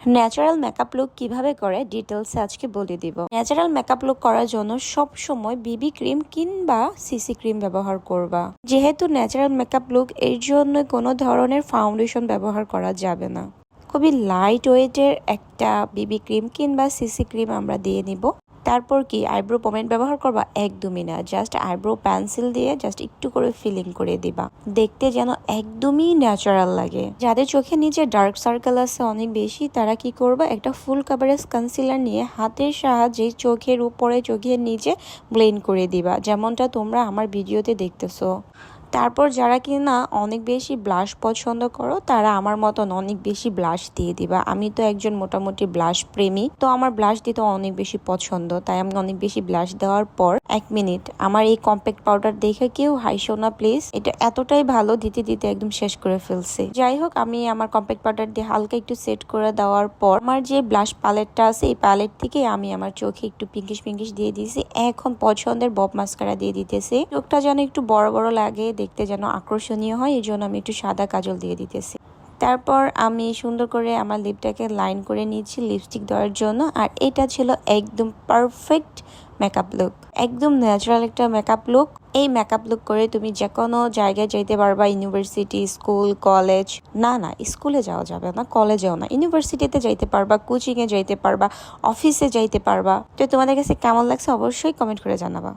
Natural makeup look কিভাবে করে ডিটেলসে আজকে বলে দিব। ন্যাচারাল মেকআপ লুক করার জন্য সব সময় বিবি ক্রিম কিংবা সিসি ক্রিম ব্যবহার করবা। যেহেতু ন্যাচারাল মেকআপ লুক এর জন্য কোনো ধরনের ফাউন্ডেশন ব্যবহার করা যাবে না। খুবই লাইট ওয়েটের একটা বিবি ক্রিম কিংবা সিসি ক্রিম আমরা দিয়ে নিব। তারপর কি আইব্রো পমেন্ট ব্যবহার করবা? একদমই না, জাস্ট আইব্রো পেন্সিল দিয়ে জাস্ট একটু করে ফিলিং করে দিবা, দেখতে যেন একদমই ন্যাচারাল লাগে। যাদের চোখে নিচে ডার্ক সার্কেল আছে অনেক বেশি, তারা কি করবা, একটা ফুল কাভারেজ কনসিলার নিয়ে হাতের সাহায্যে চোখের উপরে চোখের নিচে ব্লেন্ড করে দিবা, যেমনটা তোমরা আমার ভিডিওতে দেখতেছো। তারপর যারা কিনা অনেক বেশি ব্লাশ পছন্দ করো, তারা আমার মতন অনেক বেশি ব্লাশ দিয়ে দিবা। আমি তো একজন মোটামুটি ব্লাশ প্রেমী, তো আমার ব্লাশ দিতে অনেক বেশি পছন্দ, তাই আমি অনেক বেশি ব্লাশ দেওয়ার পর 1 মিনিট আমার এই কম্প্যাক্ট পাউডার দেখে কেউ হাইশো না প্লিজ, এটা এতটাই ভালো, দিতে দিতে একদম শেষ করে ফেলছে। যাই হোক, আমি আমার কম্প্যাক্ট পাউডার দিয়ে হালকা একটু সেট করে দেওয়ার পর আমার যে ব্লাশ প্যালেটটা আছে, এই প্যালেট থেকে আমি আমার চোখে একটু পিঙ্কিশ পিঙ্কিশ দিয়ে দিয়েছি। এখন পছন্দের বব মাস্কারা দিয়ে দিতেছি, চোখটা যেন একটু বড় বড় লাগে, দেখতে যেন আকর্ষণীয় হয়, এই জন্য আমি একটু সাদা কাজল দিয়ে দিতেছি। তারপর আমি সুন্দর করে আমার লিপটাকে লাইন করে নিয়েছি লিপস্টিক দেওয়ার জন্য। আর এটা ছিল একদম পারফেক্ট মেকআপ লুক, একদম ন্যাচারাল একটা মেকআপ লুক। এই মেকআপ লুক করে তুমি যে কোনো জায়গায় যাইতে পারবা, ইউনিভার্সিটি, স্কুল, কলেজ। না, স্কুলে যাওয়া যাবে না, কলেজেও না, ইউনিভার্সিটিতে যাইতে পারবা, কোচিংয়ে যাইতে পারবা, অফিসে যাইতে পারবা। তো তোমাদের কাছে কেমন লাগছে অবশ্যই কমেন্ট করে জানাবা।